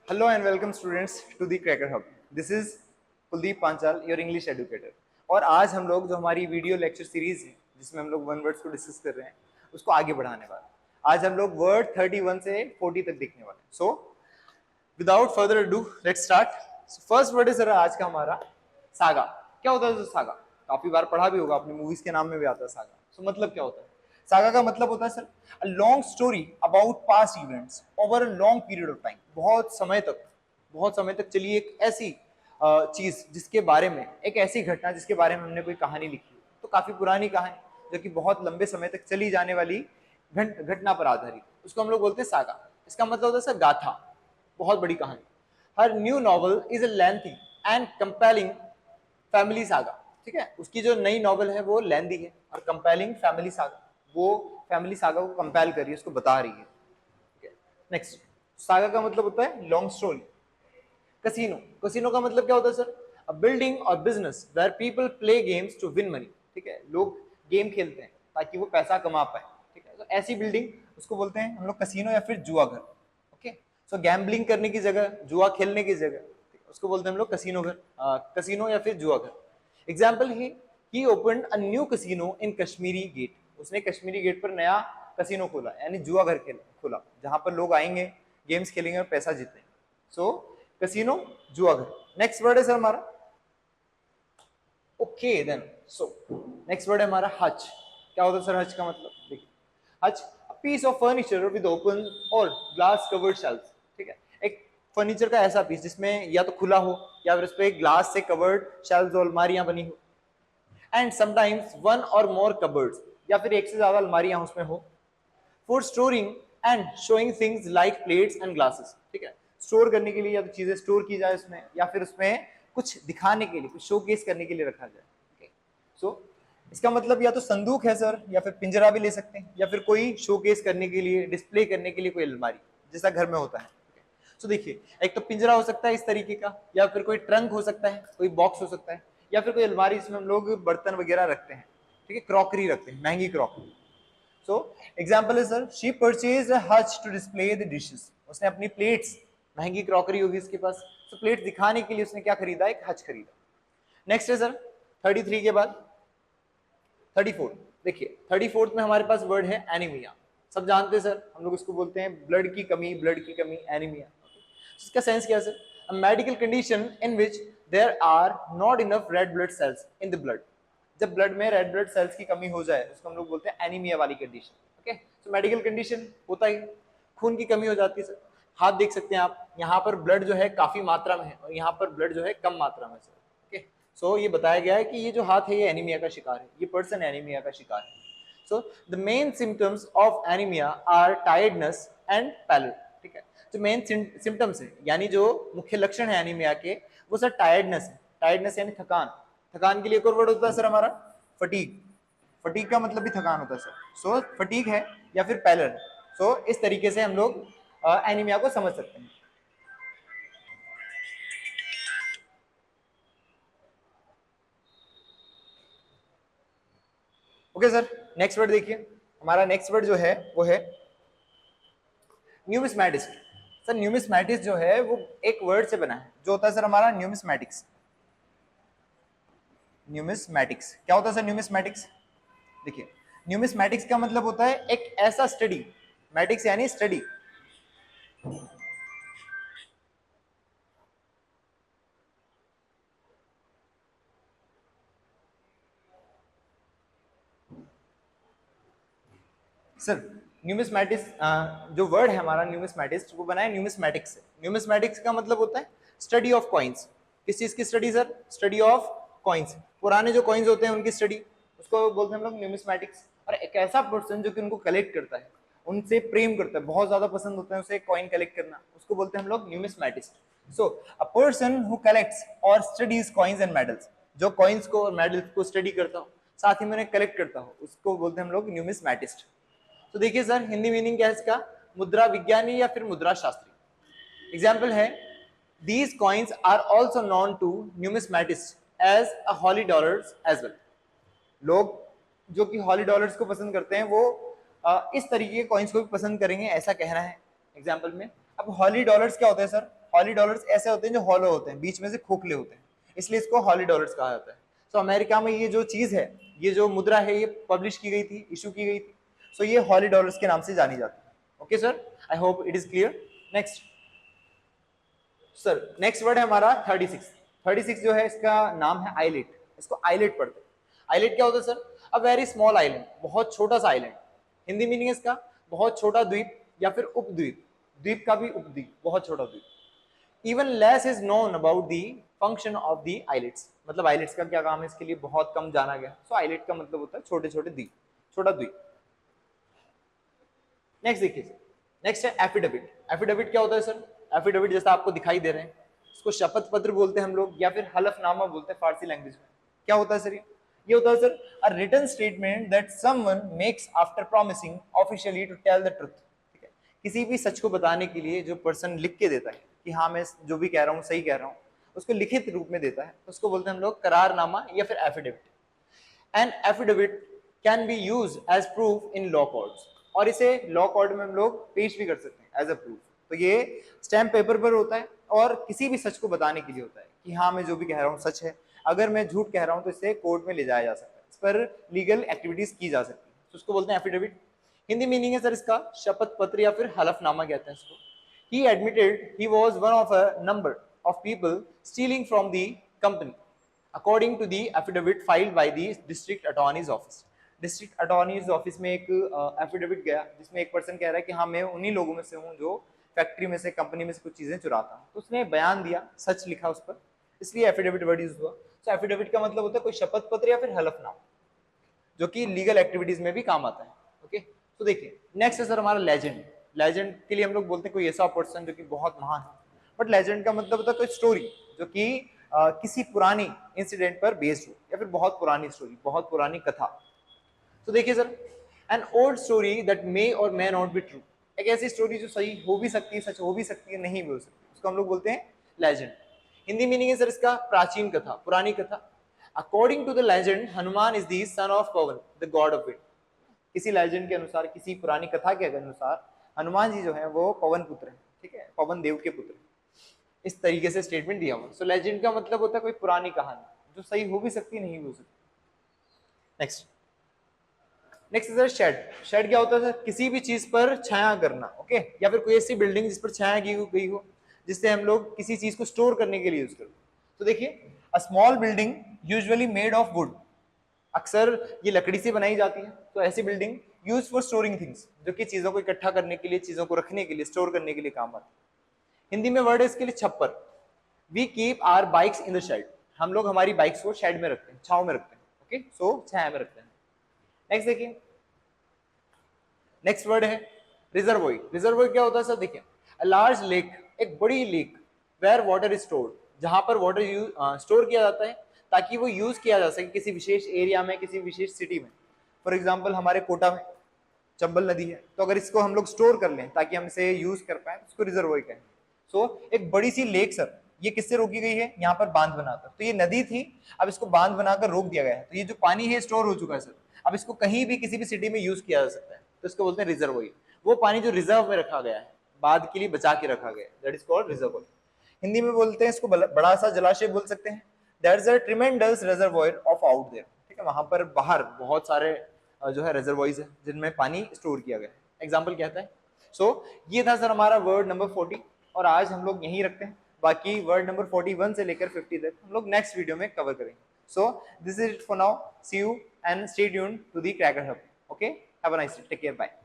Hello and welcome students to the Cracker Hub. This is Kuldeep Panchal, your English educator. और आज हम लोग जो हमारी वीडियो लेक्चर सीरीज है जिसमें हम लोग वन वर्ड्स को डिस्कस कर रहे हैं उसको आगे बढ़ाने वाले हैं। आज हम लोग वर्ड 31 से 40 तक देखने वाले हैं। So without further ado let's start. First word है सर आज का हमारा सागा। क्या होता है सागा? काफी बार पढ़ा भी होगा आपने, मूवीज के नाम में भी आता है सागा। सो मतलब क्या होता है? सागा का मतलब होता है sir a long story about past events over a long period of time. बहुत समय तक चली एक ऐसी चीज जिसके बारे में, एक ऐसी घटना जिसके बारे में हमने कोई कहानी लिखी है। तो काफी पुरानी कहानी जो कि बहुत लंबे समय तक चली जाने वाली घटना पर आधारित, उसको हम लोग बोलते हैं सागा। इसका मतलब होता है सर गाथा, बहुत बड़ी कहानी। Her new novel is a lengthy and compelling family saga. ठीक है, उसकी जो नई नॉवल है वो लेंदी है और कंपेलिंग फैमिली सागा, वो फैमिली सागा को कंपेल कर रही है, उसको बता रही है। नेक्स्ट, सागा का मतलब होता है लॉन्ग स्टोरी। कसिनो, कसिनो का मतलब क्या होता है sir? A building or business where people play games to win money. ठीक है, लोग गेम खेलते हैं ताकि वो पैसा कमा पाए। ठीक है, तो ऐसी बिल्डिंग उसको बोलते हैं हम लोग कसिनो या फिर जुआ घर। ओके, सो गैम्बलिंग करने की जगह, जुआ खेलने की जगह, उसको बोलते हैं हम लोग कसिनो घर, कसिनो या फिर जुआ घर। Example he opened a new casino in Kashmiri Gate. उसने कश्मीरी गेट पर नया कसिनो खोला, यानी जुआ घर खोला, जहां पर लोग आएंगे, गेम्स खेलेंगे और पैसा जीतेंगे। सो कसिनो, जुआ घर। नेक्स्ट वर्ड है सर हमारा okay then. So next word है हमारा हच। क्या होता है सर हच का मतलब? देखिए, hutch piece of furniture with open or glass covered shelf. ठीक है, एक फर्नीचर का ऐसा पीस जिसमें या तो खुला हो या फिर उस पर ग्लास से कवर्ड शेल्फ और अलमारियां बनी हो। एंड समटाइम्स वन और मोर कबर्ड्स, या फिर एक से ज्यादा अलमारियां उसमें हो। For storing and showing things like plates and glasses. ठीक है, स्टोर करने के लिए, या तो चीजें स्टोर की जाए उसमें, या फिर उसमें कुछ दिखाने के लिए, कुछ शोकेस करने के लिए रखा जाए। सो इसका मतलब या तो संदूक है सर, या फिर पिंजरा भी ले सकते हैं, या फिर कोई शोकेस करने के लिए, डिस्प्ले करने के लिए कोई अलमारी जैसा घर में होता है। सो देखिए, एक तो पिंजरा हो सकता है इस तरीके का, या फिर कोई ट्रंक हो सकता है, कोई बॉक्स हो सकता है, या फिर कोई अलमारी जिसमें हम लोग बर्तन वगैरह रखते हैं। ठीक है, क्रॉकरी रखते हैं, महंगी क्रॉकरी। सो एग्जाम्पल है sir she purchase a hutch to display the dishes. उसने अपनी प्लेट्स, महंगी क्रॉकरी होगी उसके पास, तो प्लेट दिखाने के लिए उसने क्या खरीदा? एक हच खरीदा। नेक्स्ट है सर 33 के बाद 34। देखिए 34 में हमारे पास वर्ड है एनीमिया। सब जानते हैं सर, हम लोग उसको बोलते हैं ब्लड की कमी, एनीमिया। इसका सेंस क्या है sir? A medical condition in which there are not enough red blood cells in the blood. जब ब्लड में रेड ब्लड सेल्स की कमी हो जाए उसको हम लोग बोलते हैं एनीमिया वाली कंडीशन। ओके, तो मेडिकल कंडीशन होता ही खून की कमी हो जाती है सर। हाथ देख सकते हैं आप, यहाँ पर ब्लड जो है काफी मात्रा में है और यहाँ पर ब्लड जो है कम मात्रा में सर। ओके, सो ये बताया गया है कि ये जो हाथ है ये एनीमिया का शिकार है, ये पर्सन एनीमिया का शिकार है। So the main symptoms of anaemia are tiredness and pallid. ठीक है, जो मेन सिम्टम्स है, यानी जो मुख्य लक्षण है एनीमिया के, वो सर टायर्डनेस है। टायर्डनेस यानी थकान। थकान के लिए एक और वर्ड होता है सर हमारा फटीग। फटीग का मतलब भी थकान होता है सर। सो फटीग है या फिर पैलर। सो इस तरीके से हम लोग एनीमिया को समझ सकते हैं। ओके सर, नेक्स्ट वर्ड देखिए। हमारा नेक्स्ट वर्ड जो है वो है न्यूमिस्मैटिस्ट। सर न्यूमिस्मैटिस्ट जो है वो एक वर्ड से बना है, जो होता है सर हमारा न्यूमिस्मैटिक्स। न्यूमिस्मैटिक्स क्या होता है सर? न्यूमिस्मैटिक्स देखिए, न्यूमिस्मैटिक्स का मतलब होता है एक ऐसा स्टडी, मैटिक्स यानी स्टडी। सर न्यूमिस्मैटिक्स जो वर्ड है हमारा न्यूमिस्मैटिस्ट, वो बना है न्यूमिस्मैटिक्स से। न्यूमिस्मैटिक्स का मतलब होता है स्टडी ऑफ कॉइन्स। किस चीज की study sir? Study of coins. पुराने जो कॉइन्स होते हैं उनकी स्टडी, उसको बोलते हैं हम लोग न्यूमिस्मैटिक्स। और एक ऐसा पर्सन जो कि उनको कलेक्ट करता है, उनसे प्रेम करता है, बहुत ज्यादा पसंद होता है उसे कॉइन कलेक्ट करना, उसको बोलते हैं हम लोग न्यूमिस्मैटिस्ट। सो अ पर्सन हु कलेक्ट्स और स्टडीज कॉइन्स एंड मेडल्स, जो कॉइन्स को और मेडल्स को स्टडी करता हो, साथ ही में उन्हें कलेक्ट करता हो, उसको बोलते हैं हम लोग न्यूमिस्मैटिस्ट। तो देखिए सर हिंदी मीनिंग क्या है इसका? मुद्रा विज्ञानी या फिर मुद्रा शास्त्री। एग्जाम्पल है these coins are also known to numismatist as a holey dollars as well. लोग जो कि हॉली डॉलर्स को पसंद करते हैं वो इस तरीके के कॉइन्स को भी पसंद करेंगे, ऐसा कहना है एग्जाम्पल में। अब हॉली डॉलर्स क्या होता है सर? हॉली डॉलर्स ऐसे होते हैं जो हॉलो होते हैं, बीच में से खोखले होते हैं, इसलिए इसको हॉली डॉलर्स कहा जाता है। सो अमेरिका में ये जो चीज है, ये जो मुद्रा है, ये पब्लिश की गई थी, इशू की गई थी, सो ये हॉली डॉलर्स के नाम से जानी जाती है। Okay sir, I hope it is clear. Next sir, next word है हमारा 36। 36 जो है इसका नाम है आइलेट, इसको आइलेट पढ़ते हैं। आइलेट क्या होता है sir? A very small island, बहुत छोटा सा आइलैंड। हिंदी मीनिंग इसका बहुत छोटा द्वीप या फिर उपद्वीप, द्वीप का भी उपद्वीप, बहुत छोटा द्वीप। Even less is known about the function of the islets, मतलब आइलेट्स का क्या काम है इसके लिए बहुत कम जाना गया। सो आइलेट का मतलब होता है छोटे छोटे द्वीप, छोटा द्वीप। नेक्स्ट देखिए, नेक्स्ट है एफिडेविट। एफिडेविट क्या होता है सर? एफिडेविट जैसा आपको दिखाई दे रहे हैं, इसको शपथ पत्र बोलते हैं हम लोग, या फिर हलफनामा बोलते हैं फारसी लैंग्वेज में। क्या होता है सर ये होता है sir a written statement that someone makes after promising officially to tell the truth. ठीक है, किसी भी सच को बताने के लिए जो पर्सन लिख के देता है कि हाँ मैं जो भी कह रहा हूँ सही कह रहा हूँ, उसको लिखित रूप में देता है, उसको बोलते हैं हम लोग करारनामा या फिर affidavit. And affidavit can be use as proof in law courts, और इसे लॉ कोर्ट में हम लोग पेश भी कर सकते हैं एज अ प्रूफ। तो ये स्टैम्प पेपर पर होता है और किसी भी सच को बताने के लिए होता है कि हाँ मैं जो भी कह रहा हूँ सच है। अगर मैं झूठ कह रहा हूँ तो इसे कोर्ट में ले जाया जा सकता है, इस पर लीगल एक्टिविटीज की जा सकती है, तो उसको बोलते हैं एफिडेविट। हिंदी मीनिंग है सर इसका शपथ पत्र या फिर हलफनामा कहते हैं इसको। He admitted he was one of a number of people stealing from the company, according to the affidavit filed by the district attorney's office. District attorneys office में एक एफिडेविट गया जिसमें एक पर्सन कह रहा है कि हाँ मैं उन्हीं लोगों में से हूँ जो फैक्ट्री में से, कंपनी में से कुछ चीजें चुराता हूँ। तो उसने बयान दिया, सच लिखा उस पर, इसलिए एफिडेविट वर्ड यूज हुआ। तो एफिडेविट का मतलब होता है कोई शपथ पत्र या फिर हलफनामा, जो कि लीगल एक्टिविटीज में भी काम आता है। ओके, तो देखिए नेक्स्ट है सर हमारा लेजेंड। लेजेंड के लिए हम लोग बोलते हैं कोई ऐसा पर्सन जो कि बहुत महान है, बट लेजेंड का मतलब होता है कोई स्टोरी जो कि किसी पुरानी इंसिडेंट पर बेस्ड हो या फिर बहुत पुरानी स्टोरी, बहुत पुरानी कथा। तो देखिए sir, an old story that may और मे नॉट बी ट्रू, एक ऐसी स्टोरी जो सही हो भी सकती है, सच हो भी सकती है, नहीं भी हो सकती, उसको हम लोग बोलते हैं लेजेंड। हिंदी मीनिंग है सर इसका प्राचीन कथा, पुरानी कथा। According to the legend Hanuman is the son of Pavan the god of wind. किसी लेजेंड के अनुसार, किसी पुरानी कथा के अनुसार हनुमान जी जो है वो पवन पुत्र है, ठीक है, पवन देव के पुत्र। इस तरीके से स्टेटमेंट दिया हुआ। सो लेजेंड का मतलब होता है कोई पुरानी कहानी जो सही हो भी सकती है, नहीं भी हो सकती। Next next sir shed. Shed क्या होता है सर? किसी भी चीज पर छाया करना, ओके, या फिर कोई ऐसी बिल्डिंग जिस पर छाया की गई हो, जिससे हम लोग किसी चीज को स्टोर करने के लिए यूज करते हैं। तो देखिए, a small building usually made of would, अक्सर ये लकड़ी से बनाई जाती है। तो ऐसी building use for storing things, जो कि चीजों को इकट्ठा करने के लिए, चीजों को रखने के लिए, स्टोर करने के लिए काम आती है। हिंदी में वर्ड है इसके लिए छप्पर। We keep our bikes in the shed, हम लोग हमारी बाइक्स को शेड में रखते हैं, छाव में रखते हैं, ओके, सो छाया में रखते हैं। नेक्स्ट देखिए, नेक्स्ट वर्ड है रिजर्वोयर। रिजर्वोयर क्या होता है सर? देखिए, अ लार्ज लेक, एक बड़ी lake, where water is stored, जहां पर वाटर स्टोर किया जाता है ताकि वो यूज किया जा सके किसी विशेष एरिया में, किसी विशेष सिटी में। फॉर एग्जाम्पल हमारे कोटा में चंबल नदी है, तो अगर इसको हम लोग स्टोर कर लें ताकि हम इसे यूज कर पाए, उसको रिजर्वोयर कहें। सो एक बड़ी सी लेक सर, ये किससे रोकी गई है? यहाँ पर बांध बनाकर। तो ये नदी थी, अब इसको बांध बनाकर रोक दिया गया है। तो ये जो पानी है स्टोर हो चुका है सर, अब इसको कहीं भी किसी भी सिटी में यूज किया जा सकता है, तो इसको बोलते हैं रिजर्वोयर। वो पानी जो रिजर्व में रखा गया है, बाद के लिए बचा के रखा गया है, that is called reservoir. Hindi में बोलते हैं इसको बड़ा सा जलाशय बोल सकते हैं। That is a tremendous reservoir of out there, ठीक है, वहां पर बाहर बहुत सारे जो है रिजर्वोयर्स है जिनमें पानी स्टोर किया गया है। एग्जाम्पल कहता है। सो ये था सर हमारा वर्ड नंबर 40, और आज हम लोग यहीं रखते हैं। बाकी वर्ड नंबर 41 से लेकर 50 तक हम लोग नेक्स्ट वीडियो में कवर करेंगे। So this is it for now, see you and stay tuned to the cracker hub. Okay, have a nice day, take care, bye.